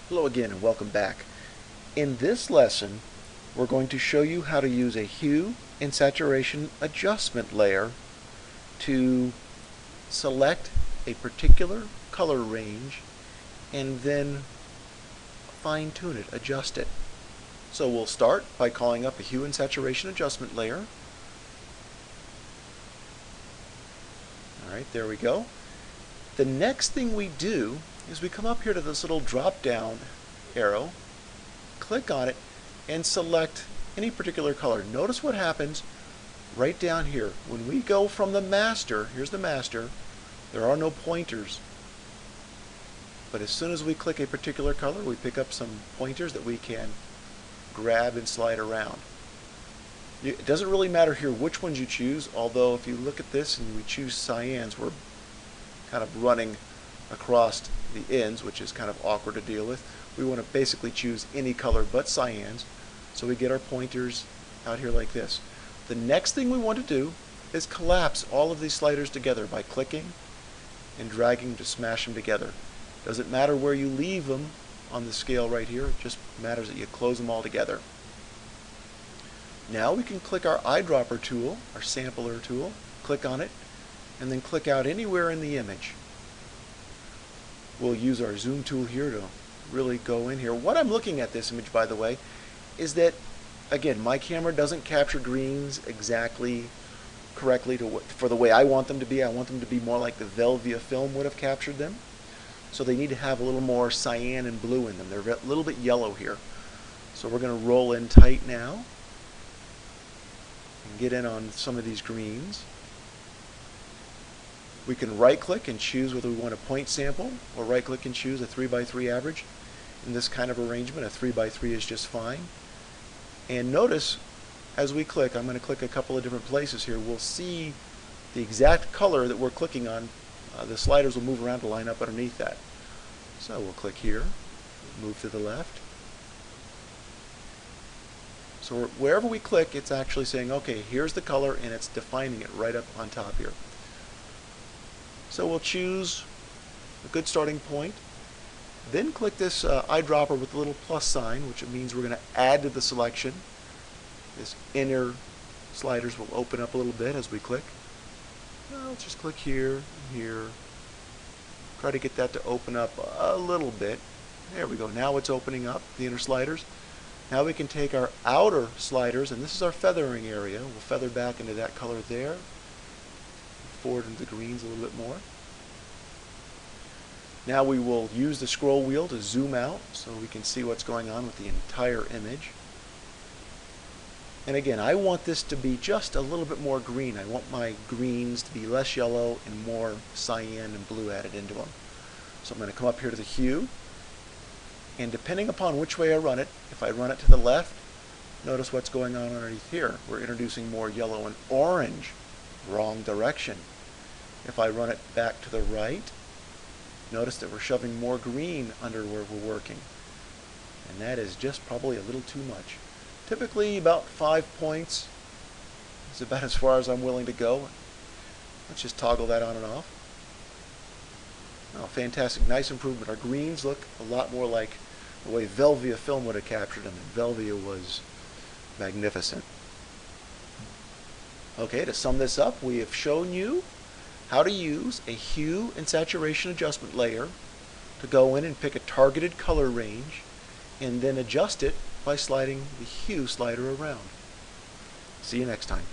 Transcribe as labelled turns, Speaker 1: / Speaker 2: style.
Speaker 1: Hello again and welcome back. In this lesson, we're going to show you how to use a Hue and Saturation Adjustment Layer to select a particular color range and then fine-tune it, adjust it. So we'll start by calling up a Hue and Saturation Adjustment Layer. Alright, there we go. The next thing we do is we come up here to this little drop-down arrow, click on it, and select any particular color. Notice what happens right down here. When we go from the master, here's the master, there are no pointers. But as soon as we click a particular color, we pick up some pointers that we can grab and slide around. It doesn't really matter here which ones you choose, although if you look at this and we choose cyans, we're kind of running across the ends, which is kind of awkward to deal with. We want to basically choose any color but cyans, so we get our pointers out here like this. The next thing we want to do is collapse all of these sliders together by clicking and dragging to smash them together. Doesn't matter where you leave them on the scale right here, it just matters that you close them all together. Now we can click our eyedropper tool, our sampler tool, click on it, and then click out anywhere in the image. We'll use our zoom tool here to really go in here. What I'm looking at this image, by the way, is that, again, my camera doesn't capture greens exactly correctly for the way I want them to be. I want them to be more like the Velvia film would have captured them. So they need to have a little more cyan and blue in them. They're a little bit yellow here. So we're going to roll in tight now and get in on some of these greens. We can right click and choose whether we want a point sample, or right click and choose a 3x3 average. In this kind of arrangement, a 3x3 is just fine. And notice as we click, I'm going to click a couple of different places here, we'll see the exact color that we're clicking on. The sliders will move around to line up underneath that. So we'll click here, move to the left. So wherever we click, it's actually saying, okay, here's the color, and it's defining it right up on top here. So we'll choose a good starting point, then click this eyedropper with the little plus sign, which means we're going to add to the selection. This inner sliders will open up a little bit as we click. Now let's just click here, here. Try to get that to open up a little bit. There we go. Now it's opening up, the inner sliders. Now we can take our outer sliders, and this is our feathering area. We'll feather back into that color there. Forward into the greens a little bit more. Now we will use the scroll wheel to zoom out so we can see what's going on with the entire image. And again, I want this to be just a little bit more green. I want my greens to be less yellow and more cyan and blue added into them. So I'm going to come up here to the hue, and depending upon which way I run it, if I run it to the left, notice what's going on underneath here. We're introducing more yellow and orange. Wrong direction. If I run it back to the right, notice that we're shoving more green under where we're working. And that is just probably a little too much. Typically about 5 points is about as far as I'm willing to go. Let's just toggle that on and off. Oh, fantastic. Nice improvement. Our greens look a lot more like the way Velvia film would have captured them. And Velvia was magnificent. Okay, to sum this up, we have shown you how to use a Hue and Saturation Adjustment Layer to go in and pick a targeted color range and then adjust it by sliding the Hue slider around. See you next time.